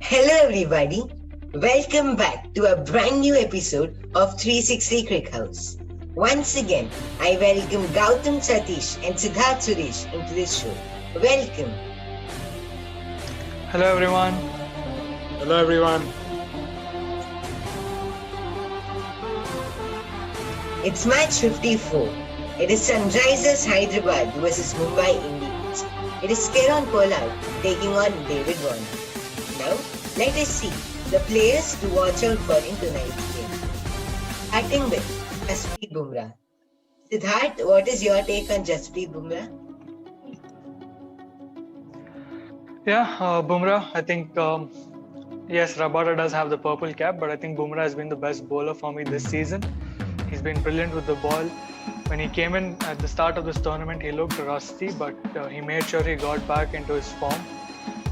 Hello, everybody. Welcome back to a brand new episode of 360 Crick House. Once again, I welcome Gautam Satish and Siddharth Suresh into this show. Welcome. Hello everyone. Hello everyone. It's match 54. It is Sunrisers Hyderabad versus Mumbai Indians. It is Kieron Pollard taking on David Warner. Now, let us see the players to watch out for in tonight's game. Starting with Jasprit Bumrah. Siddharth, what is your take on Jasprit Bumrah? Bumrah, I think, yes, Rabada does have the purple cap, but I think Bumrah has been the best bowler for me this season. He's been brilliant with the ball. When he came in at the start of this tournament, he looked rusty, but he made sure he got back into his form.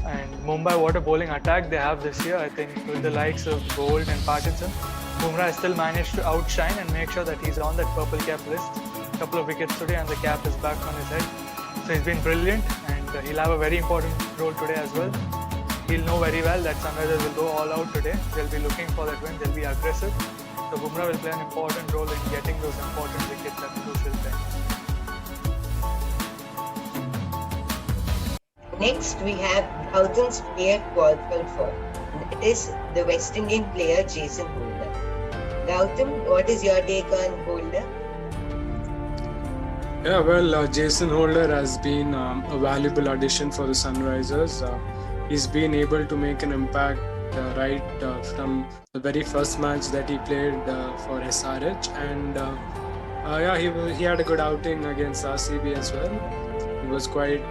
And Mumbai, what a bowling attack they have this year. I think with the likes of Bolt and Pattinson, Bumrah has still managed to outshine and make sure that he's on that purple cap list. A couple of wickets today and the cap is back on his head. So he's been brilliant and he'll have a very important role today as well. He'll know very well that Sunrisers will go all out today. They'll be looking for that win. They'll be aggressive. So Bumrah will play an important role in getting those important wickets at crucial times. Next, we have Gautam's player qualified for. That is the West Indian player Jason Holder. Gautam, what is your take on Holder? Jason Holder has been a valuable addition for the Sunrisers. He's been able to make an impact from the very first match that he played for SRH, and he had a good outing against RCB as well. He was quite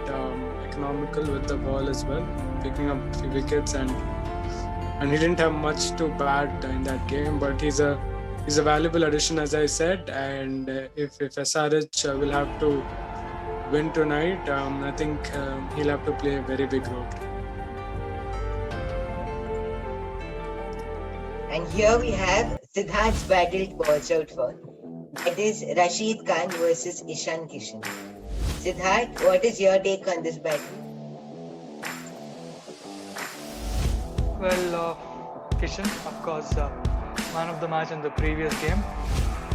economical with the ball as well, picking up a few wickets, and he didn't have much to bat in that game, but he's a valuable addition, as I said. And if SRH will have to win tonight, I think he'll have to play a very big role. And here we have Siddharth's battle to watch out for. That is Rashid Khan versus Ishan Kishan. Siddharth, what is your take on this battle? Well, Kishan, of course, man of the match in the previous game.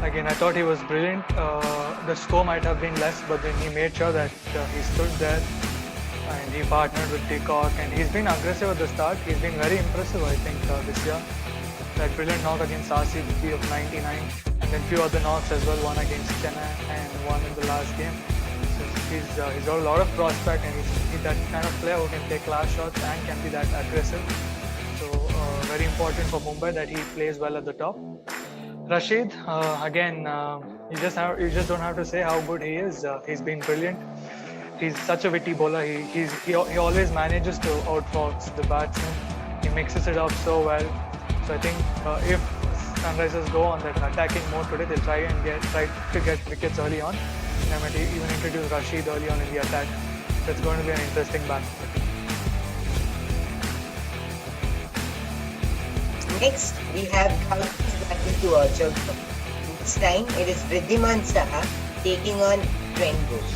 Again, I thought he was brilliant. The score might have been less, but then he made sure that he stood there and he partnered with Peacock, and he's been aggressive at the start. He's been very impressive, I think, this year. That brilliant knock against RCB of 99, and then few other knocks as well, one against Chennai and one in the last game. So he's got a lot of prospect, and he's that kind of player who can take class shots and can be that aggressive. So very important for Mumbai that he plays well at the top. Rashid, again, you just don't have to say how good he is. He's been brilliant. He's such a witty bowler. He always manages to outfox the batsman. He mixes it up so well. So I think if Sunrisers go on that attacking mode today, they'll try to get wickets early on. And I might even introduce Rashid early on in the attack. So it's going to be an interesting battle. Next, we have Gautam's battle to watch out for. This time, it is Wriddhiman Saha taking on Trent Boult.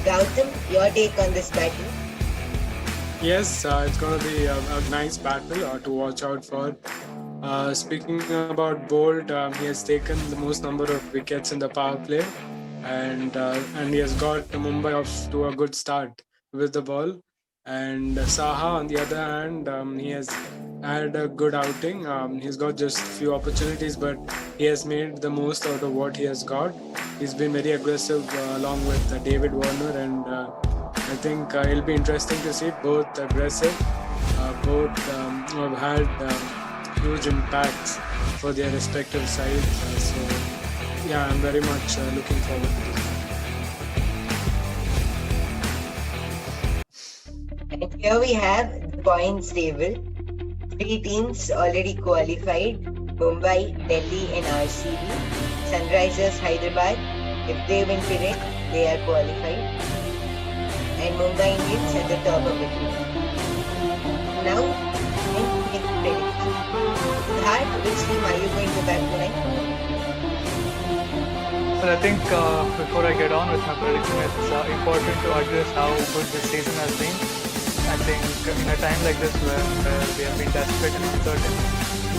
Gautam, your take on this battle? Yes, it's going to be a nice battle to watch out for. Speaking about Bolt, he has taken the most number of wickets in the power play, and he has got Mumbai off to a good start with the ball. And Saha, on the other hand, he has had a good outing. He's got just few opportunities, but he has made the most out of what he has got. He's been very aggressive along with David Warner, and I think it'll be interesting to see both aggressive, both have had huge impacts for their respective sides. I'm very much looking forward to this. And here we have the points table. 3 teams already qualified: Mumbai, Delhi and RCB. Sunrisers Hyderabad, if they win today, they are qualified. And Mumbai Indians at the top of the table. Now, in prediction. Siddharth, which team are you going to back tonight? Well, I think before I get on with my prediction, it's important to address how good this season has been. I think in a time like this where we have been desperate and uncertain,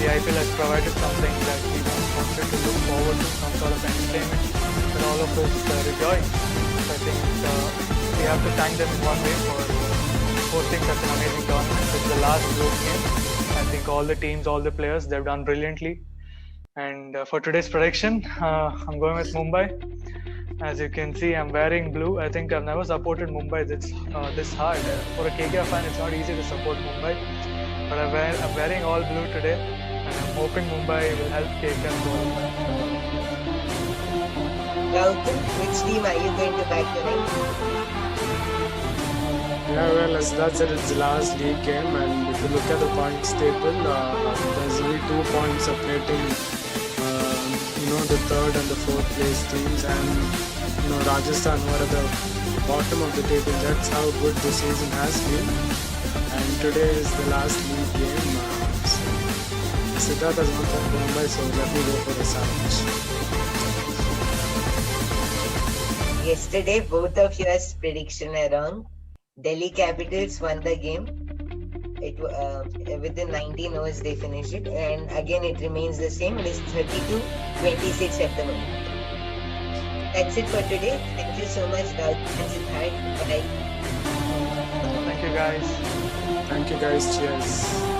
the IPL has provided something that we once wanted to look forward to, some sort of entertainment that all of us rejoice. So I think we have to thank them in one way for hosting such an amazing tournament. It's the last group game. I think all the teams, all the players, they've done brilliantly. And for today's prediction, I'm going with Mumbai. As you can see, I'm wearing blue. I think I've never supported Mumbai this hard. For a KKR fan, it's not easy to support Mumbai. But I'm wearing all blue today, and I'm hoping Mumbai will help KKR qualify. Gautam, which team are you going to back tonight? Yeah, well, as that said, it's the last league game, and if you look at the points table, there's only 2 points separating, the third and the fourth place teams, and Rajasthan who are at the bottom of the table. That's how good the season has been. And today is the last league game. Siddharth has gone for Mumbai, so let me go for the Savage. Yesterday, both of your predictions are wrong. Delhi Capitals won the game. Within 19 overs they finished it, and again it remains the same. It is 32-26 at the moment. That's it for today. Thank you so much, Gautam and Siddharth. Bye. Thank you, guys. Thank you guys. Cheers.